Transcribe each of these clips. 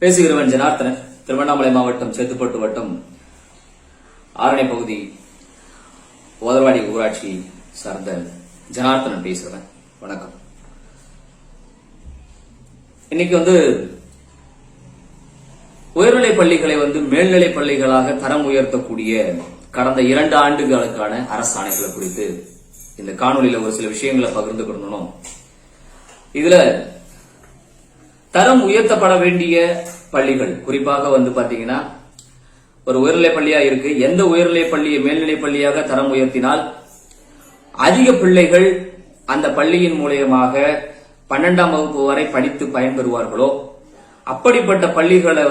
பேசுகிறவன் ஜனார்த்தனன், திருவண்ணாமலை மாவட்டம் சேத்துப்பட்டு வட்டம் ஆரணை பகுதி ஓதர்வாடி ஊராட்சி சார்ந்த ஜனார்த்தனன் பேசுறேன். வணக்கம். இன்னைக்கு உயர்நிலை பள்ளிகளை மேல்நிலை பள்ளிகளாக தரம் உயர்த்தக்கூடிய கடந்த 2 ஆண்டுகளுக்கான அரசாணைகளை குறித்து இந்த காணொலியில ஒரு சில விஷயங்களை பகிர்ந்து கொள்ளணும். இதுல தரம் உயர்த்தப்பட வேண்டிய பள்ளிகள் குறிப்பாக பாத்தீங்கன்னா ஒரு உயர்நிலை பள்ளியா இருக்கு. எந்த உயர்நிலை பள்ளியை மேல்நிலை பள்ளியாக தரம் உயர்த்தினால் அதிக பிள்ளைகள் அந்த பள்ளியின் மூலமாக 12ஆம் வகுப்பு வரை படித்து பயன்பெறுவார்களோ அப்படிப்பட்ட பள்ளிகளை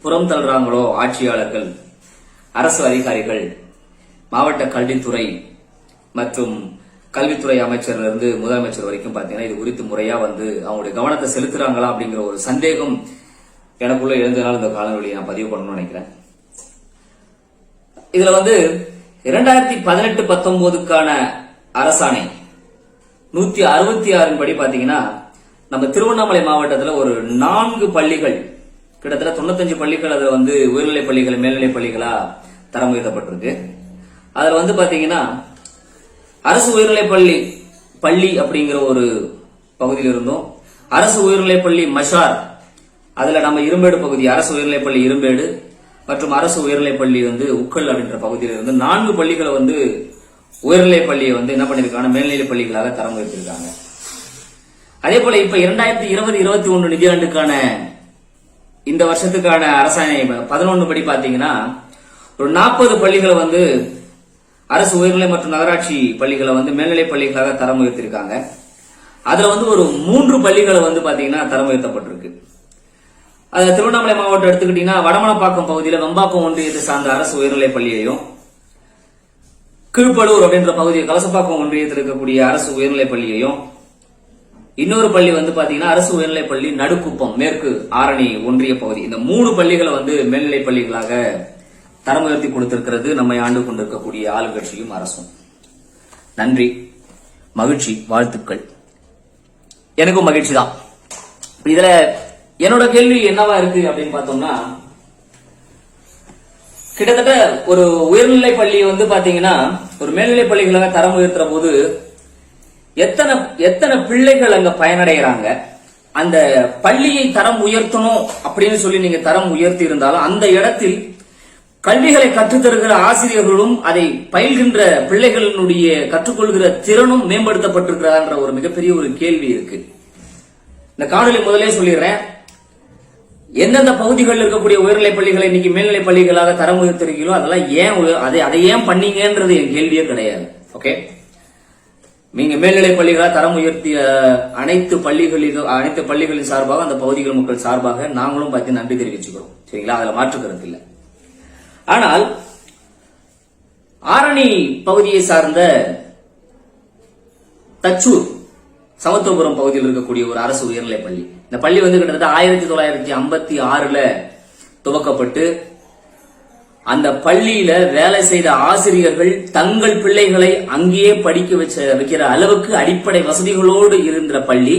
புறம் தள்ளுறாங்களோ ஆட்சியாளர்கள், அரசு அதிகாரிகள், மாவட்ட கல்வித்துறை மற்றும் கல்வித்துறை அமைச்சரிலிருந்து முதலமைச்சர் வரைக்கும் பாத்தீங்கன்னா இது குறித்து முறையா அவங்களுடைய கவனத்தை செலுத்துறாங்களா அப்படிங்கிற ஒரு சந்தேகம் எனக்குள்ள எழுந்தனால இந்த காணொலியை நான் பதிவு பண்ணணும்னு நினைக்கிறேன். இதுல 2018-19க்கான அரசாணை 166 படி பாத்தீங்கன்னா நம்ம திருவண்ணாமலை மாவட்டத்துல ஒரு 4 பள்ளிகள், கிட்டத்தட்ட 95 பள்ளிகள் அதுல உயர்நிலை பள்ளிகள் மேல்நிலை பள்ளிகளா தரம் உயர்த்தப்பட்டிருக்கு. அதுல பாத்தீங்கன்னா அரசு உயர்நிலை பள்ளி அப்படிங்கிற ஒரு பகுதியில் இருந்தோம். அரசு உயர்நிலை பள்ளி மஷார், அதுல நம்ம இரும்பேடு பகுதி, அரசு உயர்நிலை பள்ளி இரும்பேடு மற்றும் அரசு உயர்நிலை பள்ளி உக்கல் அப்படின்ற பகுதியில் இருந்து 4 பள்ளிகளை உயர்நிலை பள்ளியை என்ன பண்ணிருக்காங்க, மேல்நிலை பள்ளிகளாக தரம் உயர்த்திருக்காங்க. அதே போல இப்ப 2020-21 நிதியாண்டுக்கான இந்த வருஷத்துக்கான அரசாணை 11 படி பாத்தீங்கன்னா ஒரு 40 பள்ளிகளை அரசு உயர்நிலை மற்றும் நகராட்சி பள்ளிகளை மேல்நிலை பள்ளிகளாக தரம் உயர்த்திருக்காங்க. அதுல ஒரு 3 பள்ளிகளை பாத்தீங்கன்னா தரம் உயர்த்தப்பட்டிருக்கு. அது திருவண்ணாமலை மாவட்டம் எடுத்துக்கிட்டீங்கன்னா வடமனப்பாக்கம் பகுதியில வெம்பாக்கம் ஒன்றியத்தை சார்ந்த அரசு உயர்நிலை பள்ளியையும், கீழ்பலூர் அப்படின்ற பகுதியை கலசப்பாக்கம் ஒன்றியத்தில் இருக்கக்கூடிய அரசு உயர்நிலை பள்ளியையும், இன்னொரு பள்ளி பாத்தீங்கன்னா அரசு உயர்நிலை பள்ளி நடுக்குப்பம் மேற்கு ஆரணி ஒன்றிய பகுதி, இந்த 3 பள்ளிகளை மேல்நிலை பள்ளிகளாக தரம் உயர்த்தி கொடுத்திருக்கிறது நம்மை ஆண்டு கொண்டிருக்கக்கூடிய ஆளுங்கட்சியும் அரசும். நன்றி, மகிழ்ச்சி, வாழ்த்துக்கள். எனக்கும் மகிழ்ச்சி தான். இதுல என்னோட கேள்வி என்னவா இருக்கு அப்படின்னு பார்த்தோம்னா, கிட்டத்தட்ட ஒரு உயர்நிலை பள்ளி பாத்தீங்கன்னா ஒரு மேல்நிலை பள்ளிகளாக தரம் உயர்த்துற போது எத்தனை பிள்ளைகள் அங்க பயனடைகிறாங்க, அந்த பள்ளியை தரம் உயர்த்தணும் அப்படின்னு சொல்லி நீங்க தரம் உயர்த்தி இருந்தாலும் அந்த இடத்தில் கல்விகளை கற்றுத்தருகிற ஆசிரியர்களும் அதை பயில்கின்ற பிள்ளைகளினுடைய கற்றுக்கொள்கிற திறனும் மேம்படுத்தப்பட்டிருக்கிறான்ற ஒரு மிகப்பெரிய ஒரு கேள்வி இருக்கு. இந்த காணொலி முதலே சொல்லிடுறேன், எந்தெந்த பகுதிகளில் இருக்கக்கூடிய உயர்நிலை பள்ளிகளை இன்னைக்கு மேல்நிலை பள்ளிகளாக தரம் உயர்த்திருக்கீங்களோ அதெல்லாம் ஏன் அதை ஏன் பண்ணீங்கன்றது என் கேள்வியே கிடையாது. ஓகே, நீங்க மேல்நிலை பள்ளிகளாக தரம் உயர்த்திய அனைத்து பள்ளிகளின் சார்பாக அந்த பகுதிகள் மக்கள் சார்பாக நாங்களும் பார்த்து நன்றி தெரிவிச்சுக்கிறோம். சரிங்களா, அதுல மாற்றுக்கிறது இல்லை. ஆனால் ஆரணி பகுதியை சார்ந்த தச்சூர் சமத்துவபுரம் பகுதியில் இருக்கக்கூடிய ஒரு அரசு உயர்நிலை பள்ளி, இந்த பள்ளி கிட்டத்தட்ட 1956 துவக்கப்பட்டு அந்த பள்ளியில வேலை செய்த ஆசிரியர்கள் தங்கள் பிள்ளைகளை அங்கேயே படிக்க வைக்கிற அளவுக்கு அடிப்படை வசதிகளோடு இருக்கிற பள்ளி.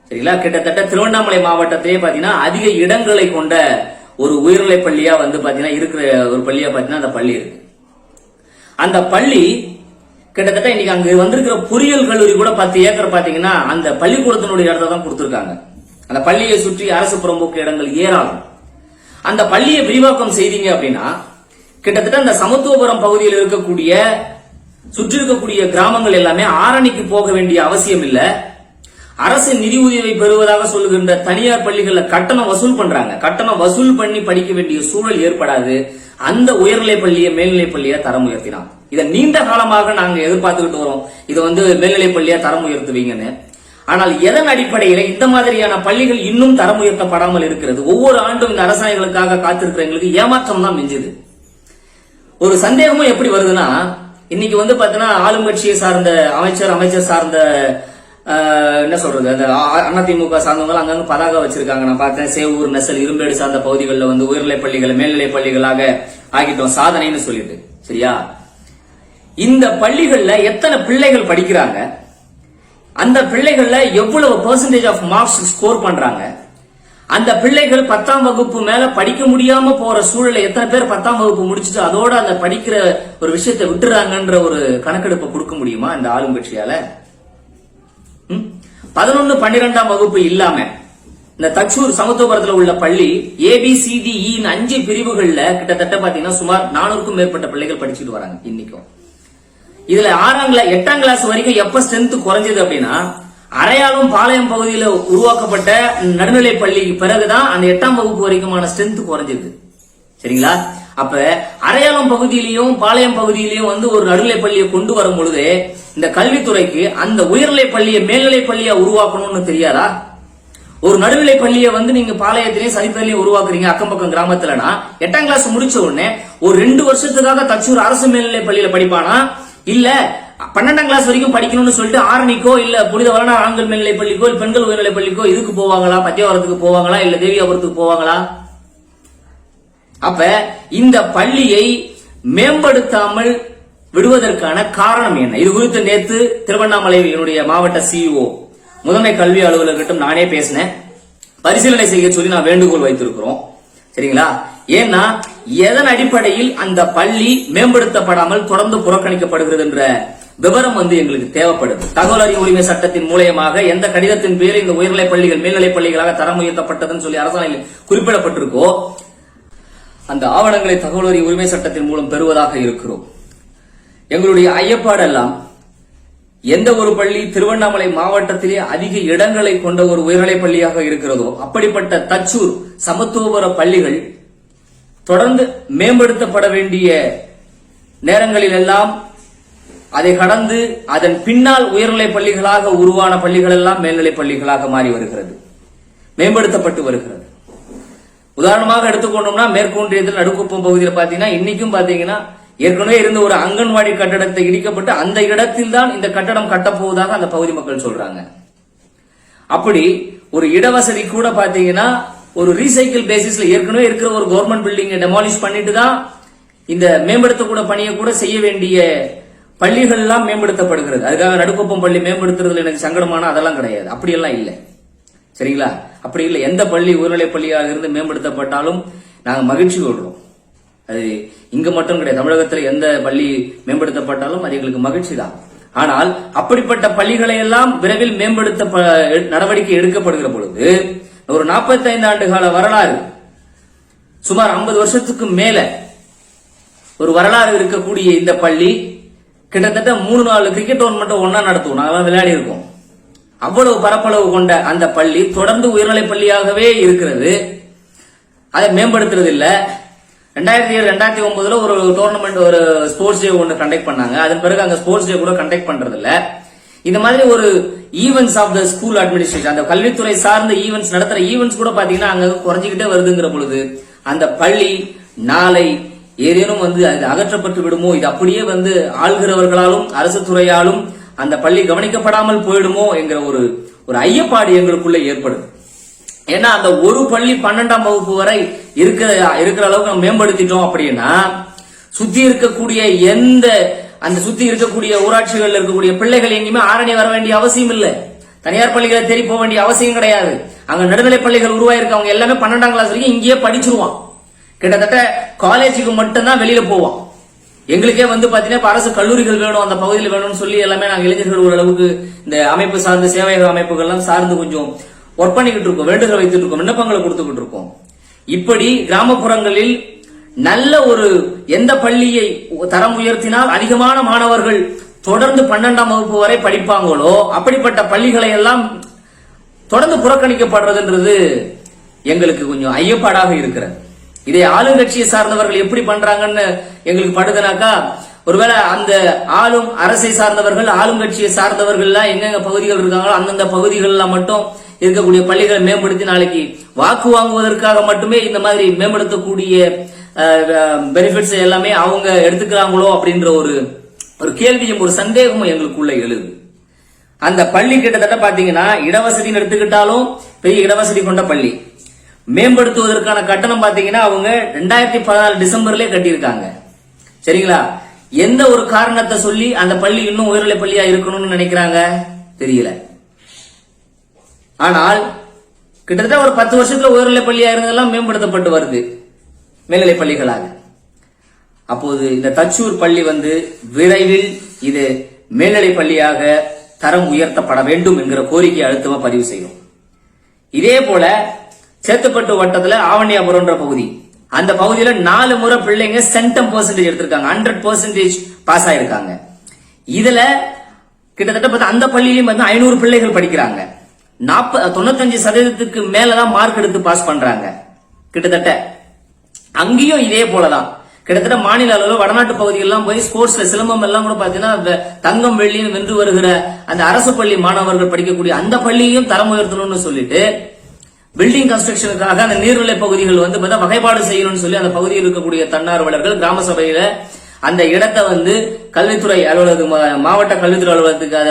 சரிங்களா, கிட்டத்தட்ட திருவண்ணாமலை மாவட்டத்திலே பாத்தீங்கன்னா அதிக இடங்களை கொண்ட ஒரு உயர்நிலை பள்ளியா பாத்தீங்கன்னா இருக்கிற ஒரு பள்ளியா பாத்தீங்கன்னா அந்த பள்ளி இருக்கு. அந்த பள்ளி கிட்டத்தட்ட இன்னைக்கு அங்க வந்திருக்கிற பொறியியல் கல்லூரி கூட 10 ஏக்கர் பாத்தீங்கன்னா அந்த பள்ளிக்கூடத்தினுடைய இடத்தை தான் கொடுத்திருக்காங்க. அந்த பள்ளியை சுற்றி அரசு புறம்போக்கு இடங்கள் ஏராளம். அந்த பள்ளியை விரிவாக்கம் செய்தீங்க அப்படின்னா கிட்டத்தட்ட அந்த சமத்துவபுரம் பகுதியில் இருக்கக்கூடிய சுற்றி இருக்கக்கூடிய கிராமங்கள் எல்லாமே ஆரணிக்கு போக வேண்டிய அவசியம் இல்ல. அரசு நிதி உதவி பெறுவதாக சொல்லுகின்ற தனியார் பள்ளிகள்ல கட்டணம் வசூல் பண்றாங்க. கட்டணம் வசூல் பண்ணி படிக்க வேண்டிய சூழல் ஏற்படாது. அந்த உயர்நிலை பள்ளியை மேல்நிலை பள்ளியா தரம் உயர்த்தினான். இதை நீண்ட காலமாக நாங்க எதிர்பார்த்துக்கிட்டு வரோம், இதை மேல்நிலை பள்ளியா தரம் உயர்த்துவீங்கன்னு. ஆனால் எதன் அடிப்படையில இந்த மாதிரியான பள்ளிகள் இன்னும் தரம் உயர்த்தப்படாமல் இருக்கிறது? ஒவ்வொரு ஆண்டும் இந்த அரசாணைகளுக்காக காத்திருக்கிற எங்களுக்கு ஏமாற்றம் தான் மிஞ்சுது. ஒரு சந்தேகமும் எப்படி வருதுன்னா, இன்னைக்கு பாத்தீங்கன்னா ஆளுங்கட்சியை சார்ந்த அமைச்சர் சார்ந்த என்ன சொல்றது, அந்த அதிமுக சார்ந்தவங்க அங்கங்க பதாகா வச்சிருக்காங்க. நான் பார்த்தேன், சேவூர், நெசல், இரும்பேடு சார்ந்த பகுதிகளில் உயர்நிலை பள்ளிகளை மேல்நிலை பள்ளிகளாக ஆகிட்டோம் சாதனைன்னு சொல்லிட்டு. சரியா, இந்த பள்ளிகள்ல எத்தனை பிள்ளைகள் படிக்கிறாங்க, அந்த பிள்ளைகள்ல எவ்வளவு பெர்சன்டேஜ் ஆஃப் மார்க்ஸ் ஸ்கோர் பண்றாங்க, அந்த பிள்ளைகள் 10ஆம் வகுப்பு மேல படிக்க முடியாம போற சூழலை எத்தனை பேர் 10ஆம் வகுப்பு முடிச்சுட்டு அதோட அந்த படிக்கிற ஒரு விஷயத்தை விட்டுறாங்கன்ற ஒரு கணக்கெடுப்பை கொடுக்க முடியுமா இந்த ஆளுங்கட்சியால? 11, 12ஆம் வகுப்பு இல்லாம இந்த தச்சூர் சமத்துவபுரத்தில் உள்ள பள்ளி ABCDE 5 பிரிவுகள்ல கிட்டத்தட்ட பாத்தீங்கன்னா சுமார் 400க்கும் மேற்பட்ட பிள்ளைகள் படிச்சுட்டு வராங்க இன்னைக்கும். இதுல 8ஆம் கிளாஸ் வரைக்கும் எப்ப ஸ்ட்ரென்த் குறைஞ்சது அப்படின்னா அரையாலும் பாளையம் பகுதியில் உருவாக்கப்பட்ட நடுநிலை பள்ளிக்கு பிறகுதான் அந்த 8ஆம் வகுப்பு வரைக்குமான ஸ்ட்ரென்த் குறைஞ்சது. சரிங்களா? அப்ப அரையாலம் பகுதியிலையும் பாளையம் பகுதியிலையும் வந்து ஒரு நடுநிலை பள்ளியை கொண்டு வரும் பொழுது இந்த கல்வித்துறைக்கு அந்த உயர்நிலை பள்ளியை மேல்நிலை பள்ளியா உருவாக்கணும்னு தெரியாதா? ஒரு நடுநிலை பள்ளியை வந்து நீங்க பாளையத்திலையும் சனிப்பள்ளியும் உருவாக்குறீங்க அக்கம் பக்கம் கிராமத்துலனா 8ஆம் கிளாஸ் முடிச்ச உடனே ஒரு 2 வருஷத்துக்காக தச்சூர் அரசு மேல்நிலை பள்ளியில படிப்பானா, இல்ல 12ஆம் கிளாஸ் வரைக்கும் படிக்கணும்னு சொல்லிட்டு ஆரணிக்கோ இல்ல புனித வளனார் ஆண்கள் மேல்நிலை பள்ளிக்கோ இல்ல பெண்கள் உயர்நிலை பள்ளிக்கோ இதுக்கு போவாங்களா, பத்தியாவரத்துக்கு போவாங்களா, இல்ல தேவியாபுரத்துக்கு போவாங்களா? அப்ப இந்த பள்ளியை மேம்படுத்தாமல் விடுவதற்கான காரணம் என்ன? இது குறித்து நேத்து திருவண்ணாமலை என்னுடைய மாவட்ட CEO முதன்மை கல்வி அலுவலர்கிட்ட நானே பேசினேன். பரிசீலனை செய்ய சொல்லி நான் வேண்டுகோள் வைத்திருக்கிறோம். சரிங்களா? ஏன்னா எதன் அடிப்படையில் அந்த பள்ளி மேம்படுத்தப்படாமல் தொடர்ந்து புறக்கணிக்கப்படுகிறது என்ற விவரம் வந்து எங்களுக்கு தேவைப்படுது. தகவல் அறிவு உரிமை சட்டத்தின் மூலமாக எந்த கடிதத்தின் பேரில் இந்த உயர்நிலை பள்ளிகள் மேல்நிலை பள்ளிகளாக தரம் உயர்த்தப்பட்டதுன்னு சொல்லி அரசாணையில் குறிப்பிடப்பட்டிருக்கோ அந்த ஆவணங்களை தகவல் அறிவு உரிமை சட்டத்தின் மூலம் பெறுவதாக இருக்கிறோம். எங்களுடைய ஐயப்பாடெல்லாம் எந்த ஒரு பள்ளி திருவண்ணாமலை மாவட்டத்திலே அதிக இடங்களை கொண்ட ஒரு உயர்நிலை பள்ளியாக இருக்கிறதோ அப்படிப்பட்ட தச்சூர் சமத்துவபுர பள்ளிகள் தொடர்ந்து மேம்படுத்தப்பட வேண்டிய நேரங்களில் எல்லாம் அதை கடந்து அதன் பின்னால் உயர்நிலை பள்ளிகளாக உருவான பள்ளிகள் எல்லாம் மேல்நிலை பள்ளிகளாக மாறி வருகிறது, மேம்படுத்தப்பட்டு வருகிறது. உதாரணமாக எடுத்துக்கொண்டோம்னா மேற்கொன்றியத்தில் நடுக்குப்பம் பகுதியில் பாத்தீங்கன்னா இன்னைக்கும் பாத்தீங்கன்னா ஏற்கனவே இருந்த ஒரு அங்கன்வாடி கட்டடத்தை இடிக்கப்பட்டு அந்த இடத்தில் தான் இந்த கட்டடம் கட்டப்போவதாக அந்த பகுதி மக்கள் சொல்றாங்க. அப்படி ஒரு இடவசதி கூட பாத்தீங்கன்னா ஒரு ரீசைக்கிள் பேசிஸ்ல ஏற்கனவே இருக்கிற ஒரு கவர்மெண்ட் பில்டிங்கை டெமாலிஷ் பண்ணிட்டு தான் இந்த மேம்படுத்தக்கூட பணியை கூட செய்ய வேண்டிய பள்ளிகள் எல்லாம் மேம்படுத்தப்படுகிறது. அதுக்காக நடுக்குப்பம் பள்ளி மேம்படுத்துறதுல எனக்கு சங்கடமான அதெல்லாம் கிடையாது, அப்படியெல்லாம் இல்லை. சரிங்களா? அப்படி இல்லை. எந்த பள்ளி உயர்நிலை பள்ளியாக இருந்து மேம்படுத்தப்பட்டாலும் நாங்க மகிழ்ச்சி கொள்றோம். அது இங்க மட்டும் கிடையாது, தமிழகத்தில் எந்த பள்ளி மேம்படுத்தப்பட்டாலும் அது எங்களுக்கு மகிழ்ச்சி தான். ஆனால் அப்படிப்பட்ட பள்ளிகளை எல்லாம் விரைவில் மேம்படுத்த நடவடிக்கை எடுக்கப்படுகிற பொழுது ஒரு 45 ஆண்டு கால வரலாறு, சுமார் 50 வருஷத்துக்கு மேல ஒரு வரலாறு இருக்கக்கூடிய இந்த பள்ளி கிட்டத்தட்ட 3-4 கிரிக்கெட் டோர்னமெண்ட் ஒன்னா நடத்துவோம், நாங்களாம் விளையாடி இருக்கோம். அவ்வளவு பரப்பளவு கொண்ட அந்த பள்ளி தொடர்ந்து உயர்நிலை பள்ளியாகவே இருக்கிறது. அதை மேம்படுத்துறது இல்ல. 2007, 2009 ஒரு டோர்னமெண்ட் ஒரு ஸ்போர்ட்ஸ் டே ஒன்று கண்டக்ட் பண்ணாங்க. அதன் பிறகு அங்க ஸ்போர்ட்ஸ் டே கூட கண்டக்ட் பண்றது இல்ல. இந்த மாதிரி ஒரு events of the school administration, அந்த கல்வித்துறை சார்ந்த ஈவென்ட்ஸ் நடத்துற ஈவென்ட்ஸ் கூட பாத்தீங்கன்னா அங்க குறைஞ்சிக்கிட்டே வருதுங்கிற பொழுது அந்த பள்ளி நாளை ஏதேனும் வந்து அகற்றப்பட்டு விடுமோ, இது அப்படியே வந்து ஆள்கிறவர்களாலும் அரசு துறையாலும் அந்த பள்ளி கவனிக்கப்படாமல் போயிடுமோ என்கிற ஒரு ஐயப்பாடு எங்களுக்குள்ள ஏற்படுது. ஏன்னா அந்த ஒரு பள்ளி 12ஆம் வகுப்பு வரை இருக்கிற அளவுக்கு நம்ம மேம்படுத்திட்டோம் அப்படின்னா சுத்தி இருக்கக்கூடிய அந்த சுத்தி இருக்கக்கூடிய ஊராட்சிகள்ல இருக்கக்கூடிய பிள்ளைகள் எங்கேயுமே ஆரணி வர வேண்டிய அவசியம் இல்லை, தனியார் பள்ளிகளை தேடி போக வேண்டிய அவசியம் கிடையாது. அங்க நடுநிலை பள்ளிகள் உருவாயிருக்க அவங்க எல்லாமே 12ஆம் கிளாஸ் வரைக்கும் இங்கேயே படிச்சிருவான். கிட்டத்தட்ட காலேஜுக்கு மட்டும்தான் வெளியில போவான். எங்களுக்கே வந்து பாத்தீங்கன்னா அரசு கல்லூரிகள் வேணும் அந்த பகுதியில் வேணும்னு சொல்லி எல்லாமே நாங்க இளைஞர்கள் ஓரளவுக்கு இந்த அமைப்பு சார்ந்த சேவையக அமைப்புகள் எல்லாம் சார்ந்து கொஞ்சம் ஒர்க் பண்ணிக்கிட்டு இருக்கோம், வேண்டுதல் வைத்துட்டு இருக்கோம், விண்ணப்பங்களை கொடுத்துக்கிட்டு இருக்கோம். இப்படி கிராமப்புறங்களில் நல்ல ஒரு எந்த பள்ளியை தரம் உயர்த்தினால் அதிகமான மாணவர்கள் தொடர்ந்து 12ஆம் வகுப்பு வரை படிப்பாங்களோ அப்படிப்பட்ட பள்ளிகளை எல்லாம் தொடர்ந்து புறக்கணிக்கப்படுறதுன்றது எங்களுக்கு கொஞ்சம் ஐயப்பாடாக இருக்கிறது. இதை ஆளுங்கட்சியை சார்ந்தவர்கள் எப்படி பண்றாங்கன்னு எங்களுக்கு படுதுனாக்கா, ஒருவேளை அந்த ஆளும் அரசை சார்ந்தவர்கள் ஆளுங்கட்சியை சார்ந்தவர்கள் எல்லாம் எங்கெங்க பகுதிகள் இருக்காங்களோ அந்தந்த பகுதிகளில் மட்டும் இருக்கக்கூடிய பள்ளிகளை மேம்படுத்தி நாளைக்கு வாக்கு வாங்குவதற்காக மட்டுமே இந்த மாதிரி மேம்படுத்தக்கூடிய பெனிஃபிட்ஸ் எல்லாமே அவங்க எடுத்துக்கிறாங்களோ அப்படின்ற ஒரு கேள்வியும் ஒரு சந்தேகமும் எங்களுக்குள்ள எழுது. அந்த பள்ளி கிட்டத்தட்ட பாத்தீங்கன்னா இடவசதின்னு எடுத்துக்கிட்டாலும் பெரிய இடவசதி கொண்ட பள்ளி. மேம்படுத்துவதற்கான கட்டணம் பாத்தீங்கன்னா அவங்க 2014 டிசம்பர்லயே கட்டியிருக்காங்க. சரிங்களா? எந்த ஒரு காரணத்தை சொல்லி அந்த பள்ளி இன்னும் உயர்நிலை பள்ளியா இருக்கணும்னு நினைக்கிறாங்க தெரியல. ஆனால் கிட்டத்தட்ட ஒரு 10 வருஷத்துல உயர்நிலைப் பள்ளியா இருந்ததெல்லாம் மேம்படுத்தப்பட்டு வருது மேல்நிலைப் பள்ளிகளாக. அப்போது இந்த தச்சூர் பள்ளி விரைவில் இது மேல்நிலைப் பள்ளியாக தரம் உயர்த்தப்பட வேண்டும் என்கிற கோரிக்கையை அழுத்தமா பதிவு செய்யும். இதே போல சேத்துப்பட்டு வட்டத்துல ஆவணியாபுரம்ன்ற பகுதி, அந்த பகுதியில 4 முறை பிள்ளைங்க சென்டம் பெர்சன்டேஜ் எடுத்திருக்காங்க, 100% பாஸ் ஆயிருக்காங்க. இதுல கிட்டத்தட்ட அந்த பள்ளியிலும் 500 பிள்ளைகள் படிக்கிறாங்க. 95% மேலதான் மார்க் எடுத்து பாஸ் பண்றாங்க. கிட்டத்தட்ட அங்கேயும் இதே போலதான் கிட்டத்தட்ட மாநில அளவில் வடநாட்டு பகுதிகளெல்லாம் போய் ஸ்போர்ட்ஸ்ல சிலம்பம் எல்லாம் கூட பாத்தீங்கன்னா தங்கம் வெள்ளியும் வென்று வருகிற அந்த அரசு பள்ளி மாணவர்கள் படிக்கக்கூடிய அந்த பள்ளியையும் தரம் உயர்த்தணும்னு சொல்லிட்டு பில்டிங் கன்ஸ்ட்ரக்ஷனுக்காக அந்த நீர்நிலை பகுதிகள் வகைப்பாடு செய்யணும்னு சொல்லி அந்த பகுதியில் இருக்கக்கூடிய தன்னார்வலர்கள் கிராம சபையில அந்த இடத்தை கல்வித்துறை அலுவலகத்துக்கு, மாவட்ட கல்வித்துறை அலுவலகத்துக்கு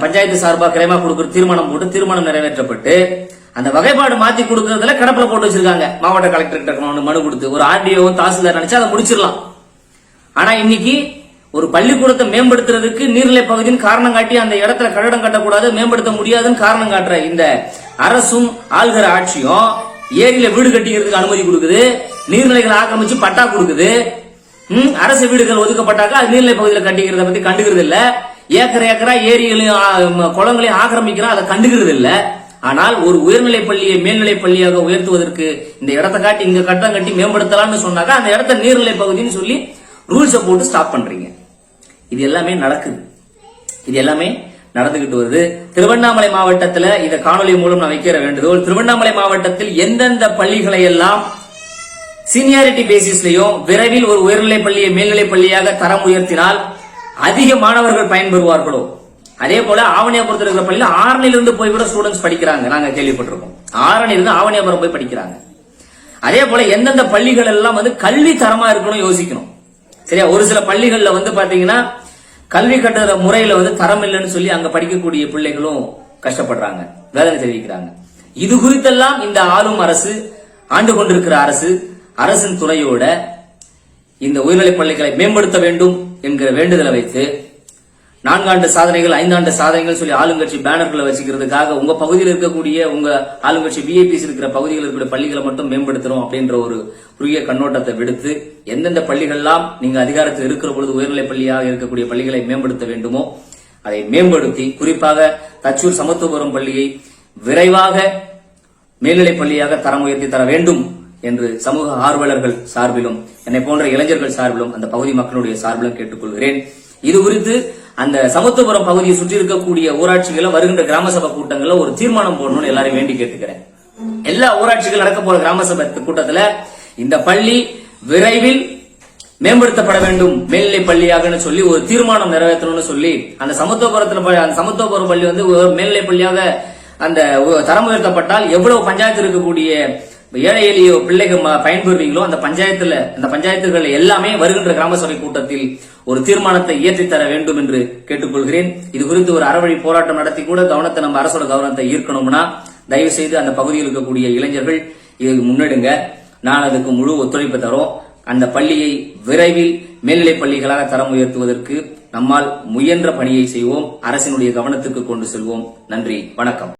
பஞ்சாயத்து சார்பாக கிரைமா கொடுக்கிற தீர்மானம் போட்டு தீர்மானம் நிறைவேற்றப்பட்டு அந்த வகைப்பாடு மாத்தி கொடுக்கறதுல கடப்புல போட்டு வச்சிருக்காங்க. மாவட்ட கலெக்டர் கிட்ட மனு கொடுத்து ஒரு ஆர்டிஓ தாசில்தார் நினைச்சா அதை முடிச்சிடலாம். ஆனா இன்னைக்கு ஒரு பள்ளிக்கூடத்தை மேம்படுத்துறதுக்கு நீர்நிலை பகுதியின் காரணம் காட்டி அந்த இடத்துல கட்டடம் கட்டக்கூடாது, மேம்படுத்த முடியாதுன்னு காரணம் காட்டுற இந்த அரசும் ஆள்கிற ஆட்சியும் ஏரியில வீடு கட்டிக்கிறதுக்கு அனுமதி கொடுக்குது, நீர்நிலைகளை ஆக்கிரமிச்சு பட்டா கொடுக்குது. அரசு வீடுகள் ஒதுக்கப்பட்டாக்கா அது நீர்நிலை பகுதியில் கட்டிக்கிறத பத்தி கண்டுக்கிறது இல்ல. ஏக்கரா ஏரிகளையும் குளங்களையும் ஆக்கிரமிக்கிறா, அதை கண்டுக்கிறது இல்ல. ஆனால் ஒரு உயர்நிலை பள்ளியை மேல்நிலை பள்ளியாக உயர்த்துவதற்கு இந்த இடத்தை காட்டி இங்க கட்டம் கட்டி மேம்படுத்தலாம்னு சொன்னாக்கா அந்த இடத்த நீர்நிலை பகுதின்னு சொல்லி ரூல்ஸை போட்டு ஸ்டாப் பண்றீங்க. இது எல்லாமே நடக்குது, இது எல்லாமே நடந்துகிட்டு வருது. திருவண்ணாமலை மாவட்டத்தில் இதை காணொலி மூலம் நான் வைக்கிற வேண்டுகோள், திருவண்ணாமலை மாவட்டத்தில் எந்தெந்த பள்ளிகளை எல்லாம் சீனியாரிட்டி பேசிஸ்லயும் விரைவில் ஒரு உயர்நிலை பள்ளியை மேல்நிலை பள்ளியாக தரம் உயர்த்தினால் அதிக மாணவர்கள் பயன்பெறுவார்களோ அதே போல ஆவணியாபுரத்தில் இருக்கிற பள்ளியில ஆரணிலிருந்து போய் கூட ஸ்டூடெண்ட்ஸ் படிக்கிறாங்க, நாங்க கேள்விப்பட்டிருக்கோம். ஆரணிலிருந்து ஆவணியாபுரம் போய் படிக்கிறாங்க. அதே போல எந்தெந்த பள்ளிகள் எல்லாம் கல்வி தரமா இருக்கணும் யோசிக்கணும். சரியா? ஒரு சில பள்ளிகள்ல பாத்தீங்கன்னா கல்வி கட்டுற முறையில தரம் இல்லைன்னு சொல்லி அங்க படிக்கக்கூடிய பிள்ளைகளும் கஷ்டப்படுறாங்க, வேதனை தெரிவிக்கிறாங்க. இது குறித்தெல்லாம் இந்த ஆளும் அரசு, ஆண்டு கொண்டிருக்கிற அரசின் துறையோட இந்த உயர்நிலைப் பள்ளிகளை மேம்படுத்த வேண்டும் என்கிற வேண்டுதலை வைத்து 4 ஆண்டு சாதனைகள் 5 ஆண்டு சாதனைகள் சொல்லி ஆளுங்கட்சி பேனர்களை வச்சுக்கிறதுக்காக உங்க பகுதியில் இருக்கக்கூடிய உங்க ஆளுங்கட்சி விஐபிஸ் இருக்கிற பகுதியில் இருக்கக்கூடிய பள்ளிகளை மட்டும் மேம்படுத்தணும் அப்படின்ற ஒரு குறுகிய கண்ணோட்டத்தை விடுத்து எந்தெந்த பள்ளிகள்லாம் நீங்க அதிகாரத்தில் இருக்கிற பொழுது உயர்நிலைப் பள்ளியாக இருக்கக்கூடிய பள்ளிகளை மேம்படுத்த வேண்டுமோ அதை மேம்படுத்தி, குறிப்பாக தச்சூர் சமத்துவபுரம் பள்ளியை விரைவாக மேல்நிலைப் பள்ளியாக தரம் உயர்த்தி தர வேண்டும் என்று சமூக ஆர்வலர்கள் சார்பிலும் என்னை போன்ற இளைஞர்கள் சார்பிலும் அந்த பகுதி மக்களுடைய சார்பிலும் கேட்டுக்கொள்கிறேன். இது குறித்து அந்த சமத்துவபுரம் பகுதியை சுற்றி இருக்கக்கூடிய ஊராட்சிகளை வருகின்ற கிராம சபை கூட்டங்கள்ல ஒரு தீர்மானம் போடணும்னு எல்லாரும் வேண்டி கேட்டுக்கிறேன். எல்லா ஊராட்சிகள் நடக்க போற கிராம சபை கூட்டத்துல இந்த பள்ளி விரைவில் மேம்படுத்தப்பட வேண்டும் மேல்நிலை பள்ளியாக சொல்லி ஒரு தீர்மானம் நிறைவேற்றணும்னு சொல்லி அந்த சமத்துவபுரம் பள்ளி மேல்நிலை பள்ளியாக அந்த தரம் உயர்த்தப்பட்டால் எவ்வளவு பஞ்சாயத்து இருக்கக்கூடிய ஏழை எளிய பிள்ளைகள் பயன்பெறுவீங்களோ அந்த பஞ்சாயத்துகள் எல்லாமே வருகின்ற கிராம சபை கூட்டத்தில் ஒரு தீர்மானத்தை இயற்றித்தர வேண்டும் என்று கேட்டுக்கொள்கிறேன். இது குறித்து ஒரு அறவழி போராட்டம் நடத்தி கூட கவனத்தை நம்ம அரசோட கவனத்தை ஈர்க்கணும்னா தயவு செய்து அந்த பகுதியில் இருக்கக்கூடிய இளைஞர்கள் இதுக்கு முன்னெடுங்க. நான் அதுக்கு முழு ஒத்துழைப்பு தரோம். அந்த பள்ளியை விரைவில் மேல்நிலைப் பள்ளிகளாக தரம் உயர்த்துவதற்கு நம்மால் முயன்ற பணியை செய்வோம். அரசினுடைய கவனத்துக்கு கொண்டு செல்வோம். நன்றி, வணக்கம்.